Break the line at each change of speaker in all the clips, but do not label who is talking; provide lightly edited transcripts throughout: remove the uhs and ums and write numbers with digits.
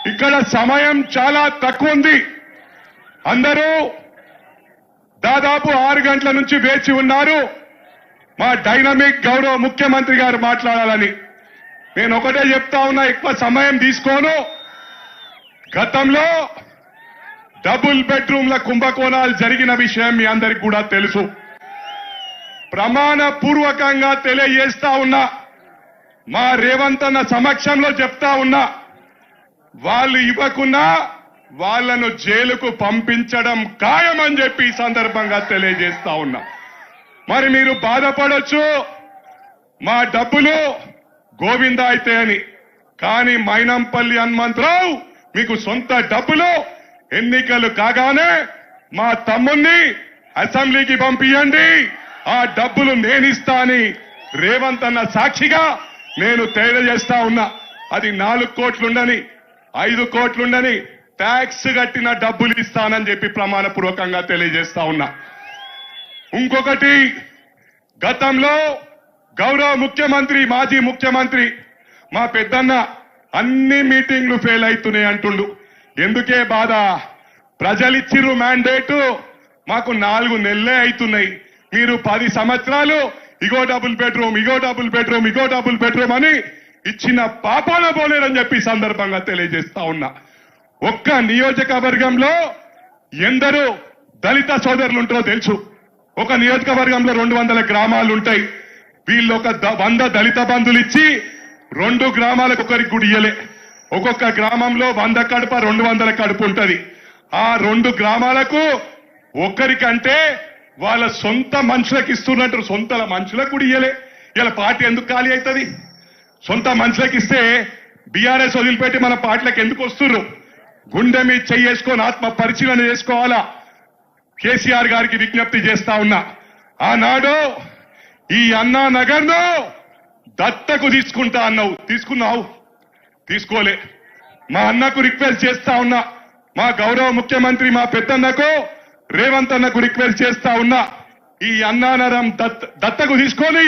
ఇక్కడ సమయం చాలా తక్కువ ఉంది. అందరూ దాదాపు 6 గంటల నుంచి వేచి ఉన్నారు మా డైనమిక్ గౌరవ ముఖ్యమంత్రి గారు మాట్లాడాలని. నేను ఒకటే చెప్తా ఉన్నా, ఎక్కువ సమయం తీసుకోను. గతంలో డబుల్ బెడ్రూమ్ల కుంభకోణాలు జరిగిన విషయం మీ అందరికి కూడా తెలుసు. ప్రమాణ పూర్వకంగా తెలియజేస్తా ఉన్నా, మా రేవంత్ అన్న సమక్షంలో చెప్తా ఉన్నా, వాళ్ళు ఇవ్వకున్నా వాళ్లను జైలుకు పంపించడం ఖాయమని చెప్పి ఈ సందర్భంగా తెలియజేస్తా ఉన్నా. మరి మీరు బాధపడొచ్చు, మా డబ్బులు గోవిందా అయితే అని. కానీ మైనంపల్లి హనుమంతరావు మీకు సొంత డబ్బులు ఎన్నికలు కాగానే మా తమ్ముణ్ణి అసెంబ్లీకి పంపియండి, ఆ డబ్బులు నేనిస్తా అని రేవంత్ అన్న సాక్షిగా నేను తెలియజేస్తా ఉన్నా. అది 4 కోట్లుండని 5 కోట్లుండని ట్యాక్స్ కట్టిన డబ్బులు ఇస్తానని చెప్పి ప్రమాణపూర్వకంగా తెలియజేస్తా ఉన్నా. ఇంకొకటి, గతంలో గౌరవ ముఖ్యమంత్రి మాజీ ముఖ్యమంత్రి మా పెద్దన్న అన్ని మీటింగ్లు ఫెయిల్ అవుతున్నాయి అంటుండు. ఎందుకే బాధ? ప్రజలిచ్చిర్రు మ్యాండేటు, మాకు 4 నెలలే అవుతున్నాయి. మీరు 10 సంవత్సరాలు ఇగో డబుల్ బెడ్రూమ్, ఇగో డబుల్ బెడ్రూమ్, ఇగో డబుల్ బెడ్రూమ్ అని ఇచ్చిన పాపాన పోలేరని చెప్పి సందర్భంగా తెలియజేస్తా ఉన్నా. ఒక్క నియోజకవర్గంలో ఎందరో దళిత సోదరులు ఉంటారో తెలుసు. ఒక నియోజకవర్గంలో 200 గ్రామాలు ఉంటాయి. వీళ్ళు ఒక 100 దళిత బంధులు ఇచ్చి 2 గ్రామాలకు ఒకరికి గుడి ఇయ్యలే. ఒక్కొక్క గ్రామంలో 100 కడుప 200 కడుపు ఉంటది. ఆ 2 గ్రామాలకు ఒక్కరికంటే వాళ్ళ సొంత మనుషులకు ఇస్తున్నట్టు సొంత మనుషులకు గుడి ఇయ్యలే. ఇలా పార్టీ ఎందుకు ఖాళీ అవుతుంది? సొంత మనుషులకు ఇస్తే బీఆర్ఎస్ వదిలిపెట్టి మన పార్టీలకు ఎందుకు వస్తున్నారు? గుండె మీద చేసుకొని ఆత్మ పరిశీలన చేసుకోవాలా. కేసీఆర్ గారికి విజ్ఞప్తి చేస్తా ఉన్నా, ఆనాడు ఈ అన్నా నగర్ ను దత్తకు తీసుకుంటా అన్నావు, తీసుకున్నావు? తీసుకోలే. మా అన్నకు రిక్వెస్ట్ చేస్తా ఉన్నా, మా గౌరవ ముఖ్యమంత్రి మా పెద్దన్నకు రేవంత్ అన్నకు రిక్వెస్ట్ చేస్తా ఉన్నా, ఈ అన్నానరం దత్తకు తీసుకొని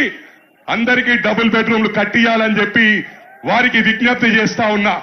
అందరికీ డబుల్ బెడ్రూమ్లు కట్టియాలని చెప్పి వారికి విజ్ఞప్తి చేస్తా ఉన్నా.